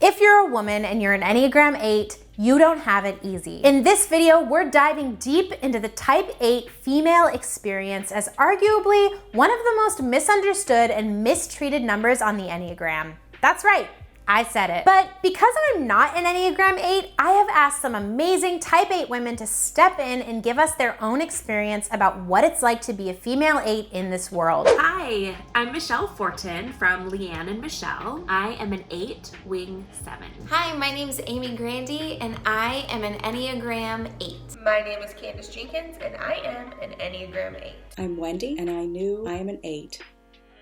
If you're a woman and you're an Enneagram 8, you don't have it easy. In this video, we're diving deep into the Type 8 female experience as arguably one of the most misunderstood and mistreated numbers on the Enneagram. That's right, I said it. But because I'm not an Enneagram 8, I have asked some amazing Type 8 women to step in and give us their own experience about what it's like to be a female 8 in this world. Hi, I'm Michelle Fortin from Leanne and Michelle. I am an 8, wing 7. Hi, my name is Amy Grandy and I am an Enneagram 8. My name is Candace Jenkins and I am an Enneagram 8. I'm Wendy and I knew I am an 8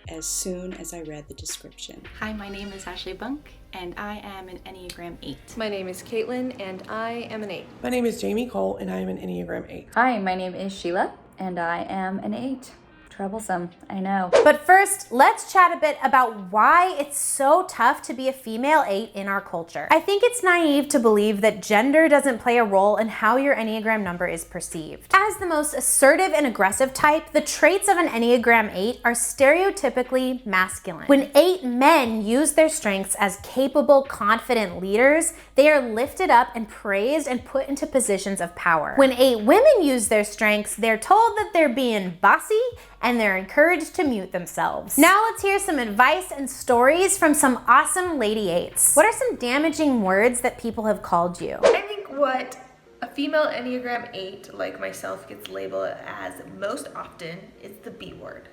as soon as I read the description. Hi, my name is Ashley Bunk, and I am an Enneagram 8. My name is Caitlin, and I am an 8. My name is Jamie Cole, and I am an Enneagram 8. Hi, my name is Sheila, and I am an 8. Troublesome, I know. But first, let's chat a bit about why it's so tough to be a female 8 in our culture. I think it's naive to believe that gender doesn't play a role in how your Enneagram number is perceived. As the most assertive and aggressive type, the traits of an Enneagram 8 are stereotypically masculine. When 8 men use their strengths as capable, confident leaders, they are lifted up and praised and put into positions of power. When 8 women use their strengths, they're told that they're being bossy and they're encouraged to mute themselves. Now let's hear some advice and stories from some awesome lady 8s. What are some damaging words that people have called you? I think what a female Enneagram 8 like myself gets labeled as most often is the B word.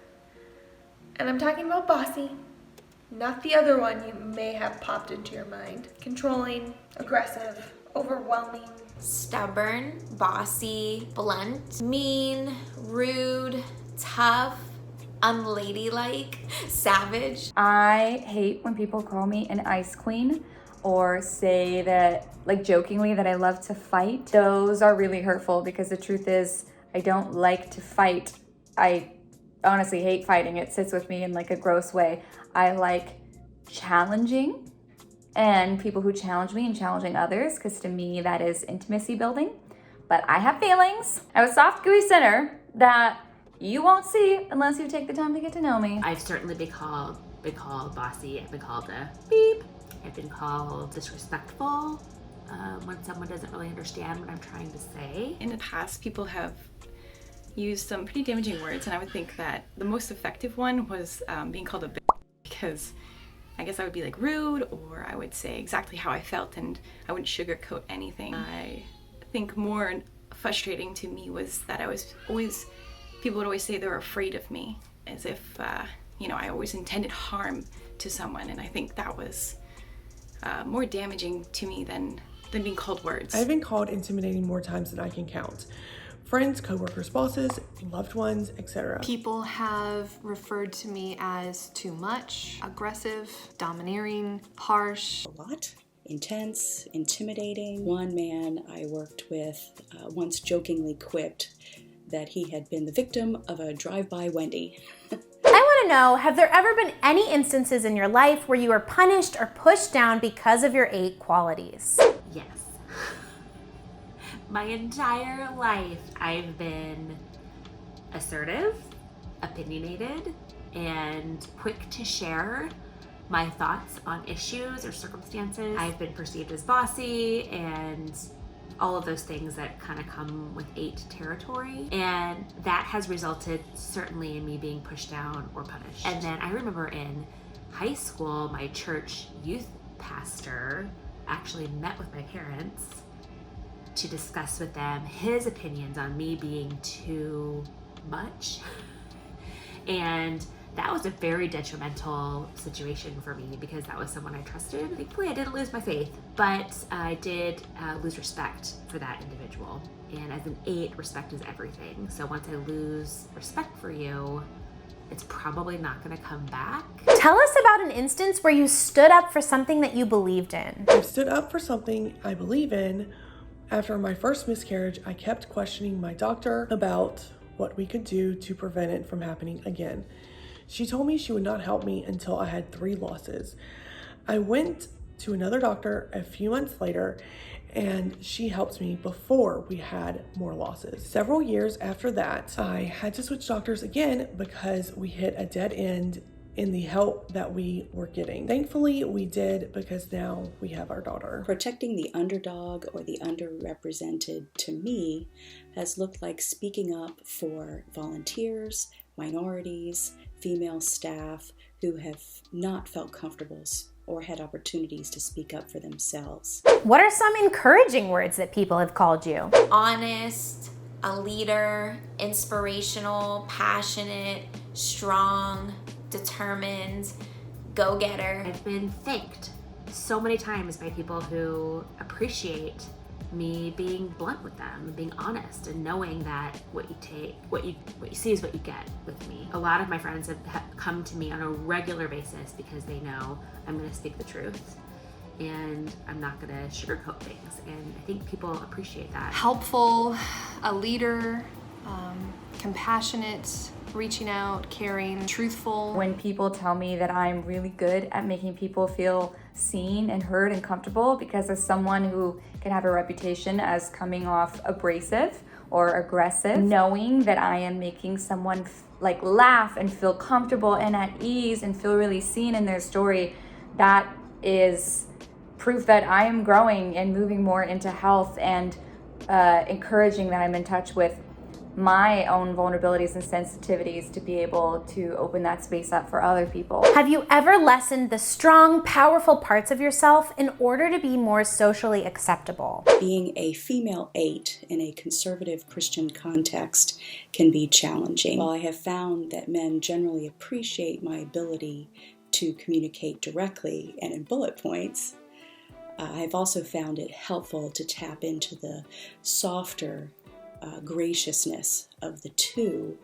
And I'm talking about bossy, not the other one you may have popped into your mind. Controlling, aggressive, overwhelming. Stubborn, bossy, blunt, mean, rude, tough, unladylike, savage. I hate when people call me an ice queen or say that, like jokingly, that I love to fight. Those are really hurtful because the truth is I don't like to fight. I honestly hate fighting. It sits with me in like a gross way. I like challenging and people who challenge me and challenging others, because to me that is intimacy building. But I have feelings. I have a soft, gooey center that you won't see unless you take the time to get to know me. I've certainly been called bossy. I've been called a beep. I've been called disrespectful when someone doesn't really understand what I'm trying to say. In the past, people have used some pretty damaging words, and I would think that the most effective one was being called a bitch, because I guess I would be like rude, or I would say exactly how I felt and I wouldn't sugarcoat anything. I think more frustrating to me was that people would always say they were afraid of me, as if, I always intended harm to someone. And I think that was more damaging to me than being called words. I've been called intimidating more times than I can count. Friends, coworkers, bosses, loved ones, etc. People have referred to me as too much, aggressive, domineering, harsh. A lot. Intense, intimidating. One man I worked with once jokingly quipped that he had been the victim of a drive-by Wendy. I want to know, have there ever been any instances in your life where you were punished or pushed down because of your 8 qualities? Yes. My entire life, I've been assertive, opinionated, and quick to share my thoughts on issues or circumstances. I've been perceived as bossy and all of those things that kind of come with 8 territory. And that has resulted certainly in me being pushed down or punished. And then I remember in high school, my church youth pastor actually met with my parents to discuss with them his opinions on me being too much. And that was a very detrimental situation for me because that was someone I trusted. Thankfully, I didn't lose my faith, but I did lose respect for that individual. And as an 8, respect is everything. So once I lose respect for you, it's probably not gonna come back. Tell us about an instance where you stood up for something that you believed in. I've stood up for something I believe in. After my first miscarriage, I kept questioning my doctor about what we could do to prevent it from happening again. She told me she would not help me until I had 3 losses. I went to another doctor a few months later and she helped me before we had more losses. Several years after that, I had to switch doctors again because we hit a dead end in the help that we were getting. Thankfully, we did, because now we have our daughter. Protecting the underdog or the underrepresented, to me, has looked like speaking up for volunteers, minorities, female staff who have not felt comfortable or had opportunities to speak up for themselves. What are some encouraging words that people have called you? Honest, a leader, inspirational, passionate, strong, determined, go-getter. I've been thanked so many times by people who appreciate me being blunt with them and being honest and knowing that what you see is what you get with me. A lot of my friends have come to me on a regular basis because they know I'm going to speak the truth and I'm not going to sugarcoat things, and I think people appreciate that. Helpful, a leader, compassionate, reaching out, caring, truthful. When people tell me that I'm really good at making people feel seen and heard and comfortable, because as someone who can have a reputation as coming off abrasive or aggressive, knowing that I am making someone laugh and feel comfortable and at ease and feel really seen in their story, that is proof that I am growing and moving more into health and encouraging that I'm in touch with my own vulnerabilities and sensitivities to be able to open that space up for other people. Have you ever lessened the strong, powerful parts of yourself in order to be more socially acceptable? Being a female 8 in a conservative Christian context can be challenging. While I have found that men generally appreciate my ability to communicate directly and in bullet points, I've also found it helpful to tap into the softer graciousness of the two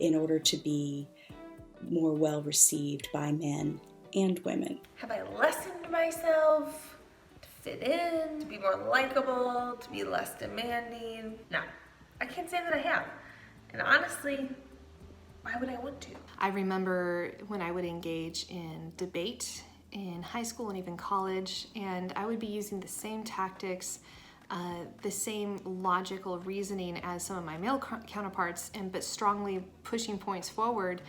in order to be more well received by men and women. Have I lessened myself to fit in, to be more likable, to be less demanding? No, I can't say that I have. And honestly, why would I want to? I remember when I would engage in debate in high school and even college, and I would be using the same tactics, the same logical reasoning as some of my male counterparts, but strongly pushing points forward,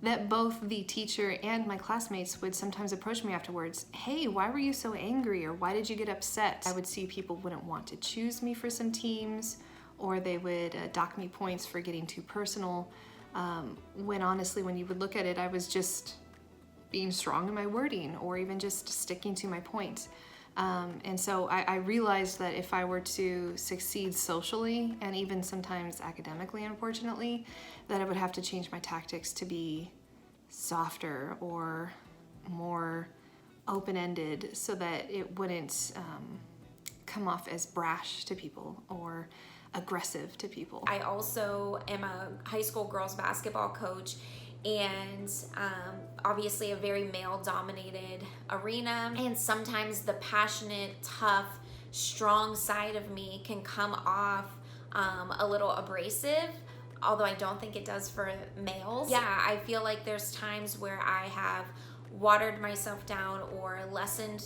that both the teacher and my classmates would sometimes approach me afterwards. Hey, why were you so angry? Or why did you get upset? I would see people wouldn't want to choose me for some teams, or they would dock me points for getting too personal, when honestly, when you would look at it, I was just being strong in my wording or even just sticking to my point. And so I realized that if I were to succeed socially and even sometimes academically, unfortunately, that I would have to change my tactics to be softer or more open-ended so that it wouldn't come off as brash to people or aggressive to people. I also am a high school girls basketball coach, and obviously a very male-dominated arena, and sometimes the passionate, tough, strong side of me can come off a little abrasive, although I don't think it does for males. Yeah, I feel like there's times where I have watered myself down or lessened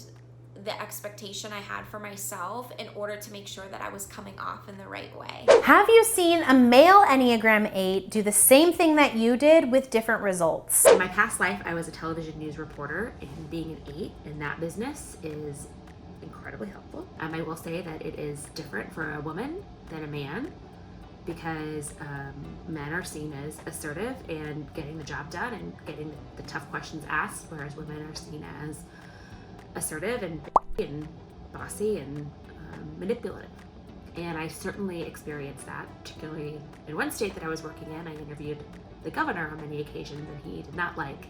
the expectation I had for myself in order to make sure that I was coming off in the right way. Have you seen a male Enneagram 8 do the same thing that you did with different results? In my past life, I was a television news reporter, and being an 8 in that business is incredibly helpful. I will say that it is different for a woman than a man, because men are seen as assertive and getting the job done and getting the tough questions asked, whereas women are seen as assertive and bossy and manipulative. And I certainly experienced that, particularly in one state that I was working in. I interviewed the governor on many occasions, and he did not like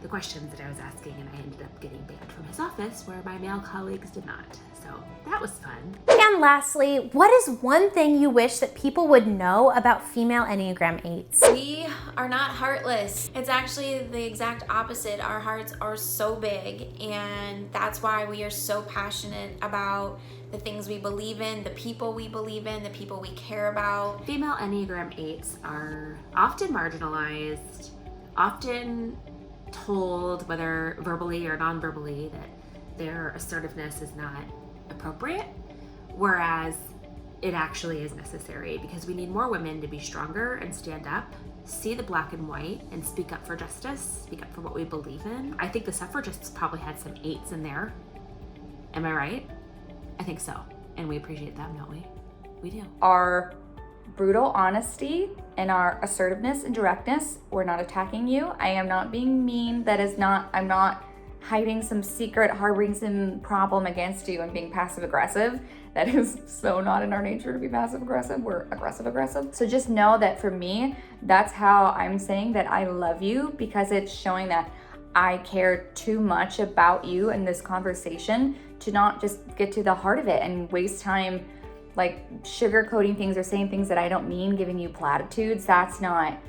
the questions that I was asking, and I ended up getting banned from his office, where my male colleagues did not. So that was fun. And lastly, what is one thing you wish that people would know about female Enneagram 8s? We are not heartless. It's actually the exact opposite. Our hearts are so big, and that's why we are so passionate about the things we believe in, the people we believe in, the people we care about. Female Enneagram 8s are often marginalized, often told, whether verbally or non-verbally, that their assertiveness is not appropriate, whereas it actually is necessary, because we need more women to be stronger and stand up see the black and white and speak up for justice, speak up for what we believe in. I think the suffragists probably had some 8s in there. Am I right? I think so. And we appreciate them, don't we? We do. Our brutal honesty and our assertiveness and directness, we're not attacking you. I am not being mean. I'm not hiding some secret, harboring some problem against you and being passive aggressive. That is so not in our nature to be passive aggressive. We're aggressive. So just know that for me, that's how I'm saying that I love you, because it's showing that I care too much about you in this conversation to not just get to the heart of it and waste time like sugarcoating things or saying things that I don't mean, giving you platitudes. That's not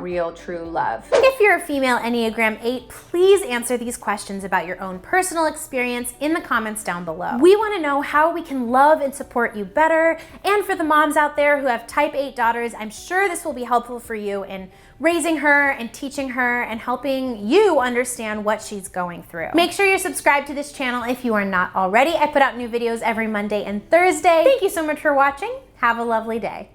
real, true love. If you're a female Enneagram 8, please answer these questions about your own personal experience in the comments down below. We want to know how we can love and support you better. And for the moms out there who have type 8 daughters, I'm sure this will be helpful for you in raising her and teaching her and helping you understand what she's going through. Make sure you're subscribed to this channel if you are not already. I put out new videos every Monday and Thursday. Thank you so much for watching. Have a lovely day.